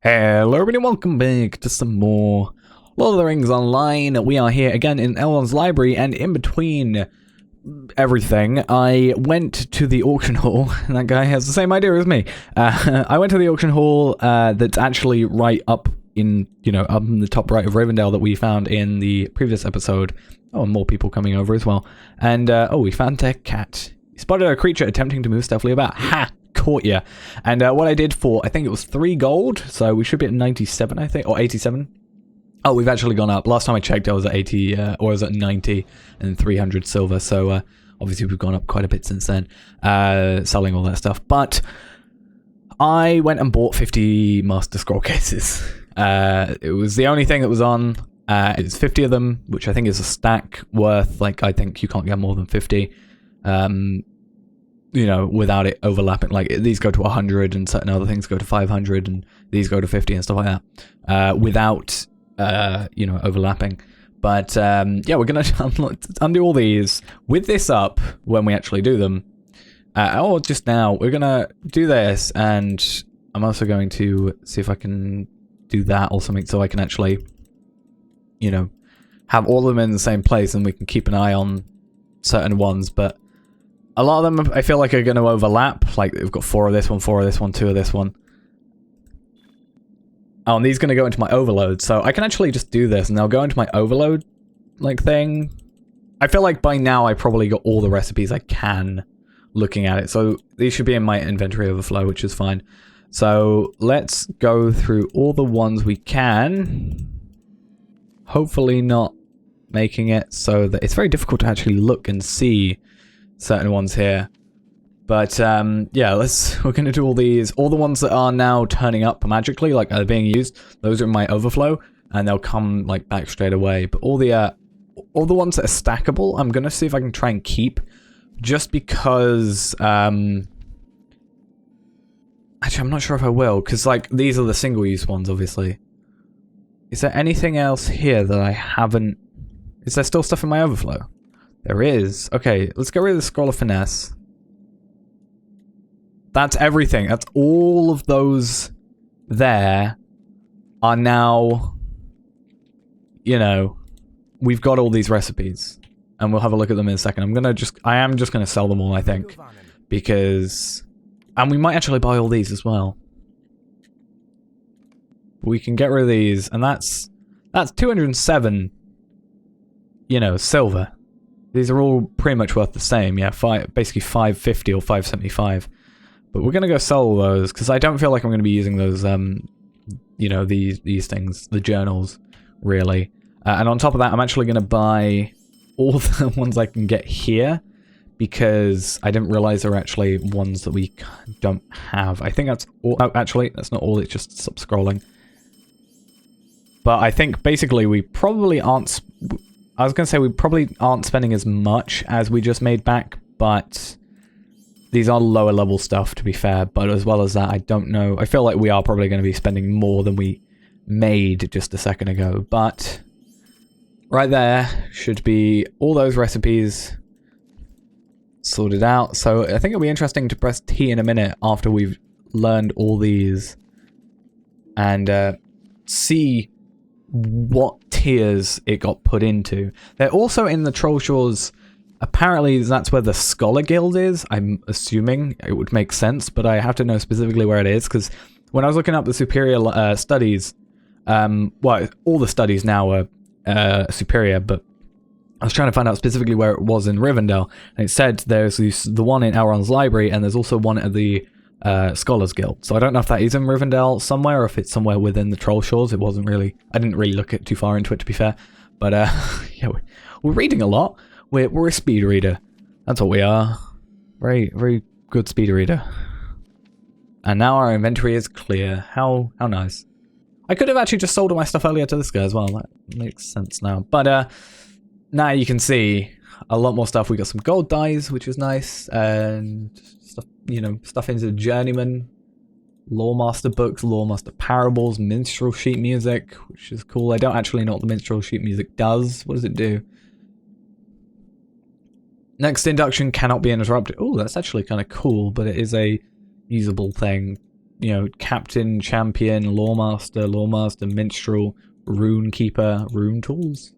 Hello everybody, welcome back to some more Lord of the Rings Online. We are here again in Elrond's library, and in between everything, I went to the auction hall, and that guy has the same idea as me. I went to the auction hall that's actually right up in, up in the top right of Rivendell that we found in the previous episode. Oh, and more people coming over as well. And, we found a cat. We spotted a creature attempting to move stealthily about. Ha! Caught ya. And what I did for, I think it was 3 gold, so we should be at 97, I think, or 87. Oh, we've actually gone up. Last time I checked, I was at 80, or I was at 90 and 300 silver, so obviously we've gone up quite a bit since then, selling all that stuff. But I went and bought 50 Master Scroll cases. It was the only thing that was on. It's 50 of them, which I think is a stack worth, like, I think you can't get more than 50. Without it overlapping. Like, these go to 100 and certain other things go to 500 and these go to 50 and stuff like that. Without, overlapping. But, we're going to undo all these with this up when we actually do them. Or just now. We're going to do this, and I'm also going to see if I can do that or something so I can actually, have all of them in the same place and we can keep an eye on certain ones. But a lot of them, I feel like, are going to overlap. Like, we've got 4 of this one, 4 of this one, 2 of this one. Oh, and these are going to go into my overload. So I can actually just do this, and they'll go into my overload, thing. I feel like by now I probably got all the recipes I can looking at it. So these should be in my inventory overflow, which is fine. So let's go through all the ones we can. Hopefully not making it so that it's very difficult to actually look and see certain ones here. But we're gonna do all these. All the ones that are now turning up magically, like are being used, those are in my overflow, and they'll come back straight away. But all the ones that are stackable, I'm gonna see if I can try and keep, just because actually I'm not sure if I will, because these are the single-use ones, obviously. Is there anything else here that I haven't? Is there still stuff in my overflow? There is. Okay, let's get rid of the Scroll of Finesse. That's everything. That's all of those there are now, we've got all these recipes. And we'll have a look at them in a second. I am just going to sell them all, I think. Because, and we might actually buy all these as well. We can get rid of these, and that's 207, silver. These are all pretty much worth the same, yeah, basically 550 or 575. But we're going to go sell all those, because I don't feel like I'm going to be using those, these things, the journals, really. And on top of that, I'm actually going to buy all the ones I can get here, because I didn't realize there were actually ones that we don't have. I think that's all. Oh, actually, that's not all, it's just stop scrolling. But I think basically we probably aren't... I was going to say we probably aren't spending as much as we just made back, but these are lower level stuff, to be fair. But as well as that, I don't know. I feel like we are probably going to be spending more than we made just a second ago. But right there should be all those recipes sorted out. So I think it'll be interesting to press T in a minute after we've learned all these and see what tiers it got put into. They're also in the Trollshaws. Apparently that's where the Scholar Guild is. I'm assuming it would make sense, but I have to know specifically where it is, because when I was looking up the superior studies, all the studies now are superior, but I was trying to find out specifically where it was in Rivendell, and it said there's the one in Elrond's library, and there's also one at the Scholars Guild. So I don't know if that is in Rivendell somewhere, or if it's somewhere within the Trollshaws. It wasn't really... I didn't really look too far into it, to be fair. But, yeah, we're reading a lot. We're a speed reader. That's what we are. Very, very good speed reader. And now our inventory is clear. How nice. I could have actually just sold all my stuff earlier to this guy as well. That makes sense now. But, now you can see a lot more stuff. We got some gold dyes, which is nice. And stuff, stuff into Journeyman, Loremaster books, Loremaster parables, minstrel sheet music, which is cool. I don't actually know what the minstrel sheet music does. What does it do? Next induction cannot be interrupted. Oh, that's actually kind of cool, but it is a usable thing. you know, captain, champion, lawmaster, minstrel, rune keeper, rune tools.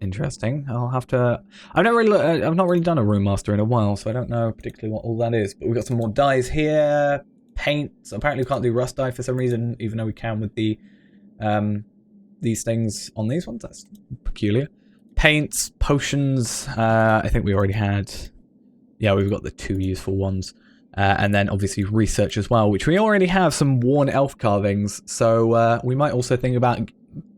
Interesting. I'll have to. I've not really done a rune master in a while, so I don't know particularly what all that is. But we've got some more dyes here. Paints. Apparently, we can't do rust dye for some reason, even though we can with the these things on these ones. That's peculiar. Paints, potions. I think we already had. Yeah, we've got the 2 useful ones. And then obviously research as well, which we already have some worn elf carvings. So we might also think about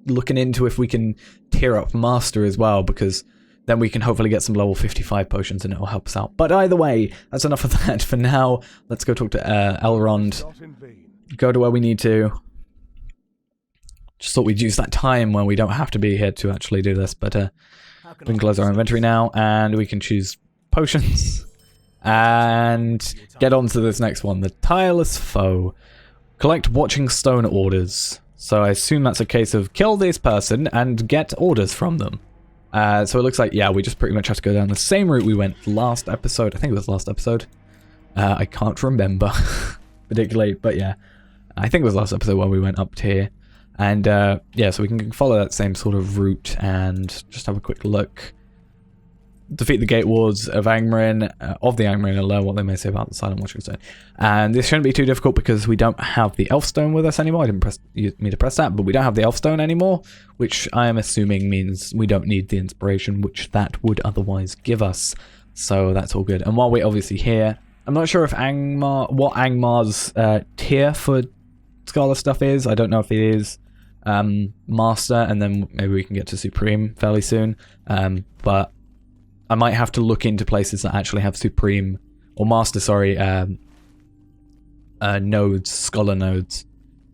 looking into if we can tier up master as well, because then we can hopefully get some level 55 potions and it will help us out. But either way, that's enough of that for now. Let's go talk to Elrond. Go to where we need to. Just thought we'd use that time when we don't have to be here to actually do this. But we can close our inventory now and we can choose potions. And get on to this next one, the Tireless Foe. Collect watching stone orders. So I assume that's a case of kill this person and get orders from them. So it looks like, yeah, we just pretty much have to go down the same route we went last episode. I think it was last episode. I can't remember particularly, but yeah. I think it was last episode when we went up to here. And yeah, so we can follow that same sort of route and just have a quick look. Defeat the Gate Wards of Angmarim, and learn what they may say about the Silent Watching Stone. And this shouldn't be too difficult because we don't have the Elf Stone with us anymore. I didn't mean to press that, but we don't have the Elf Stone anymore, which I am assuming means we don't need the inspiration, which that would otherwise give us. So that's all good. And while we're obviously here, I'm not sure if what Angmar's tier for Scholar stuff is. I don't know if it is Master, and then maybe we can get to Supreme fairly soon. But I might have to look into places that actually have Supreme, or Master, sorry, nodes, Scholar nodes,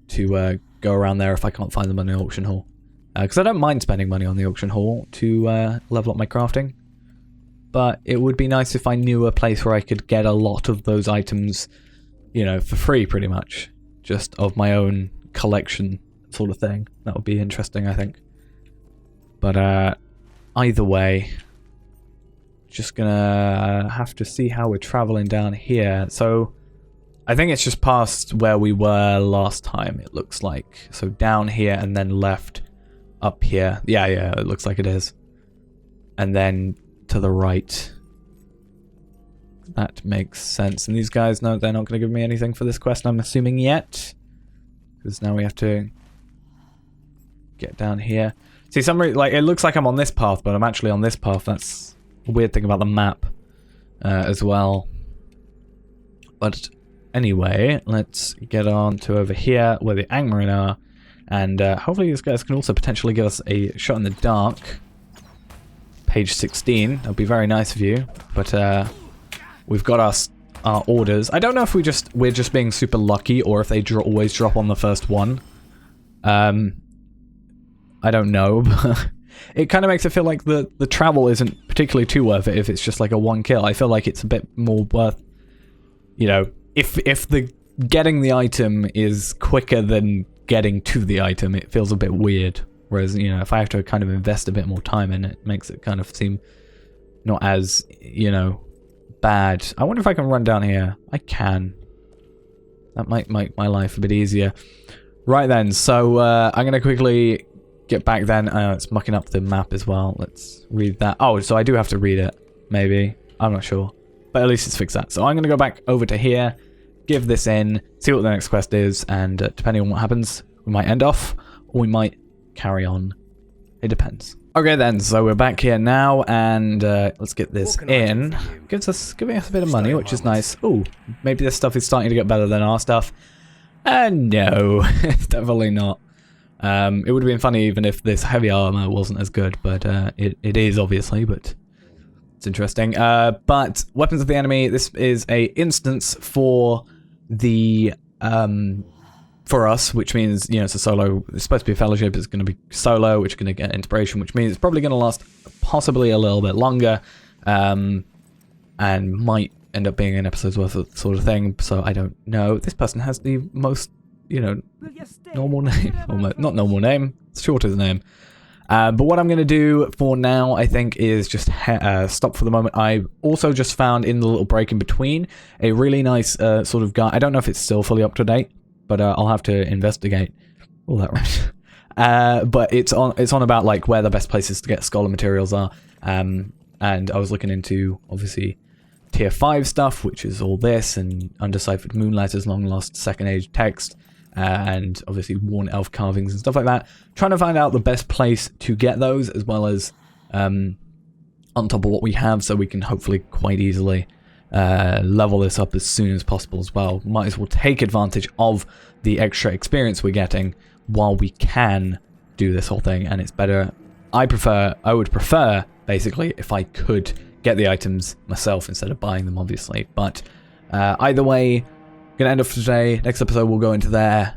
to go around there if I can't find them on the auction hall. Because I don't mind spending money on the auction hall to level up my crafting. But it would be nice if I knew a place where I could get a lot of those items, you know, for free pretty much. Just of my own collection sort of thing. That would be interesting, I think. But either way, just gonna have to see how we're traveling down here. So I think it's just past where we were last time, it looks like. So down here and then left up here. Yeah, it looks like it is. And then to the right. That makes sense. And these guys, no, they're not going to give me anything for this quest, I'm assuming, yet. Because now we have to get down here. See, like, it looks like I'm on this path, but I'm actually on this path. That's a weird thing about the map as well. But anyway, let's get on to over here where the Angmarim are. And hopefully these guys can also potentially give us a shot in the dark. Page 16. That would be very nice of you. But we've got our orders. I don't know if we're just being super lucky or if they always drop on the first one. I don't know, but it kind of makes it feel like the travel isn't particularly too worth it if it's just like a one kill. I feel like it's a bit more worth, you know, if the getting the item is quicker than getting to the item, it feels a bit weird. Whereas, you know, if I have to kind of invest a bit more time in it, it makes it kind of seem not as, you know, bad. I wonder if I can run down here. I can. That might make my life a bit easier. Right then, so I'm going to quickly get back then. It's mucking up the map as well. Let's read that. Oh, so I do have to read it, maybe. I'm not sure. But at least it's fixed that. So I'm going to go back over to here, give this in, see what the next quest is, and depending on what happens, we might end off, or we might carry on. It depends. Okay then, so we're back here now, and let's get this in. Giving us a bit of money, which is nice. Ooh, maybe this stuff is starting to get better than our stuff. No, it's definitely not. It would have been funny even if this heavy armor wasn't as good, but it is obviously, but it's interesting. But weapons of the enemy, this is a instance for the for us, which means, you know, it's a solo. It's supposed to be a fellowship. It's going to be solo, which is going to get inspiration, which means it's probably going to last possibly a little bit longer, and might end up being an episode's worth of sort of thing. So I don't know. This person has the most, you know, normal name. Almost, not normal name. It's shorter name. But what I'm going to do for now, I think, is just stop for the moment. I also just found in the little break in between a really nice sort of guide. I don't know if it's still fully up to date, but I'll have to investigate all that right. But it's on about like where the best places to get scholar materials are. And I was looking into obviously tier 5 stuff, which is all this, and undeciphered moonlighters, long lost second age text, and obviously worn elf carvings and stuff like that. Trying to find out the best place to get those, as well as on top of what we have, so we can hopefully quite easily level this up as soon as possible as well. Might as well take advantage of the extra experience we're getting while we can do this whole thing, and it's better. I would prefer basically if I could get the items myself instead of buying them, obviously. But either way, gonna end off today. Next episode we'll go into there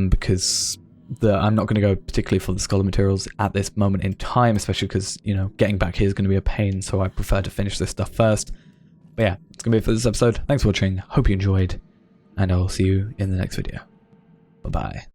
because I'm not going to go particularly for the scholar materials at this moment in time, especially because, you know, getting back here is going to be a pain, so I prefer to finish this stuff first. But yeah, it's going to be it for this episode. Thanks for watching, hope you enjoyed, and I will see you in the next video. Bye-bye.